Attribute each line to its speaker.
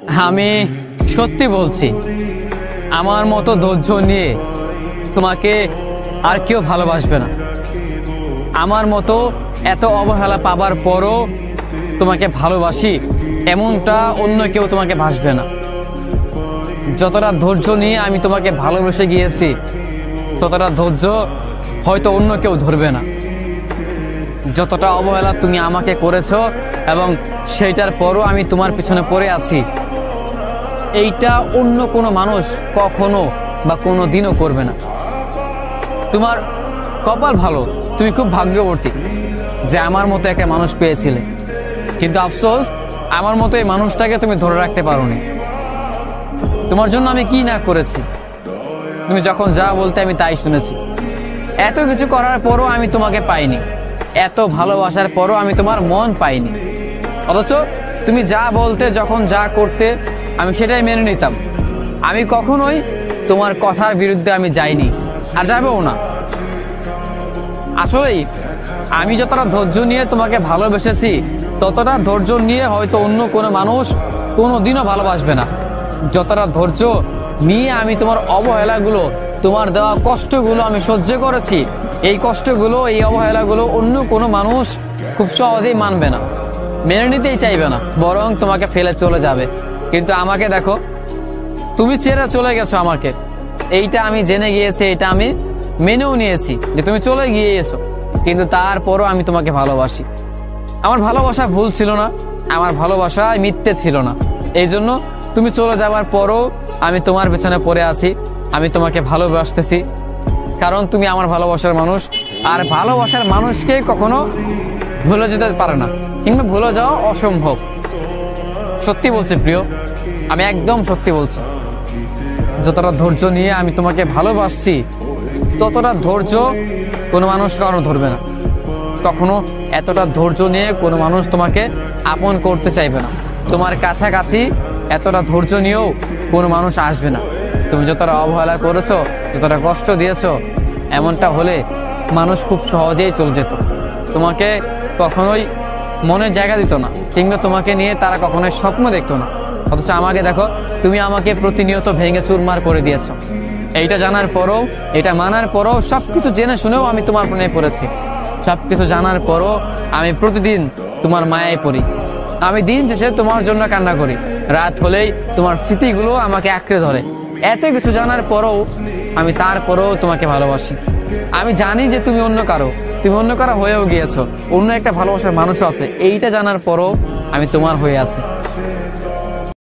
Speaker 1: আমি সত্যি বলছি, আমার মতো ধৈর্য নিয়ে তোমাকে আর কেউ ভালোবাসবে না। আমার মতো এত অবহেলা পাবার পরও তোমাকে ভালোবাসি এমনটা অন্য কেউ তোমাকে ভাসবে না। যতটা ধৈর্য নিয়ে আমি তোমাকে ভালোবেসে গিয়েছি ততটা ধৈর্য হয়তো অন্য কেউ ধরবে না। যতটা অবহেলা তুমি আমাকে করেছো এবং সেইটার পরও আমি তোমার পিছনে পড়ে আছি, এইটা অন্য কোনো মানুষ কখনো বা কোনো দিনও করবে না। তোমার কপাল ভালো, তুমি খুব ভাগ্যবতী যে আমার মতো একটা মানুষ পেয়েছিলে, কিন্তু আফসোস আমার মতো এই মানুষটাকে তুমি ধরে রাখতে পারোনি। তোমার জন্য আমি কি না করেছি, তুমি যখন যা বলতে আমি তাই শুনেছি। এত কিছু করার পরও আমি তোমাকে পাইনি, এত ভালোবাসার পরও আমি তোমার মন পাইনি। অথচ তুমি যা বলতে, যখন যা করতে, আমি সেটাই মেনে নিতাম। আমি কখনোই তোমার কথার বিরুদ্ধে আমি যাইনি, আর যাবেও না। আসলেই আমি যতটা ধৈর্য নিয়ে তোমাকে ভালোবেসেছি ততটা ধৈর্য নিয়ে হয়তো অন্য কোনো মানুষ কোনো দিনও ভালোবাসবে না। যতটা ধৈর্য নিয়ে আমি তোমার অবহেলাগুলো, তোমার দেওয়া কষ্টগুলো আমি সহ্য করেছি, এই কষ্টগুলো, এই অবহেলাগুলো অন্য কোনো মানুষ খুব সহজেই মানবে না, মেনে নিতেই চাইবে না, বরং তোমাকে ফেলে চলে যাবে। কিন্তু আমাকে দেখো, তুমি ছেড়ে চলে গেছো আমাকে, এইটা আমি জেনে গিয়েছি, এটা আমি মেনেও নিয়েছি যে তুমি চলে গিয়েছো, কিন্তু তারপরও আমি তোমাকে ভালোবাসি। আমার ভালোবাসা ভুল ছিল না, আমার ভালোবাসা মিথ্যে ছিল না। এই জন্য তুমি চলে যাওয়ার পরও আমি তোমার পেছনে পড়ে আছি, আমি তোমাকে ভালোবাসতেছি, কারণ তুমি আমার ভালোবাসার মানুষ। আর ভালোবাসার মানুষকে কখনো ভুলে যেতে পারে না, কিংবা ভুলে যাওয়া অসম্ভব। সত্যি বলছি প্রিয়, আমি একদম সত্যি বলছি। যতটা ধৈর্য নিয়ে আমি তোমাকে ভালোবাসছি ততটা ধৈর্য কোনো মানুষ কারণ ধরবে না। কখনো এতটা ধৈর্য নিয়ে কোনো মানুষ তোমাকে আপন করতে চাইবে না। তোমার কাছাকাছি এতটা ধৈর্য নিয়েও কোনো মানুষ আসবে না। তুমি যতটা অবহেলা করেছো, যতটা কষ্ট দিয়েছো, এমনটা হলে মানুষ খুব সহজেই চলে যেত, তোমাকে কখনোই মনের জায়গা দিত না, কিংবা তোমাকে নিয়ে তারা কখনোই স্বপ্ন দেখতো না। অথচ আমাকে দেখো, তুমি আমাকে প্রতিনিয়ত ভেঙে চুরমার করে দিয়েছো। এইটা জানার পরও, এটা মানার পরও, সবকিছু জেনে শুনেও আমি তোমার প্রেমে পড়েছি। সবকিছু জানার পরও আমি প্রতিদিন তোমার মায়ায় পড়ি। আমি দিন শেষে তোমার জন্য কান্না করি, রাত হলেই তোমার স্মৃতিগুলো আমাকে আঁকড়ে ধরে। এত কিছু জানার পরও আমি তারপরও তোমাকে ভালোবাসি। আমি জানি যে তুমি অন্য কারো হয়েও গিয়েছো, অন্য একটা ভালোবাসার মানুষও আছে, এইটা জানার পরও আমি তোমার হয়ে আছি।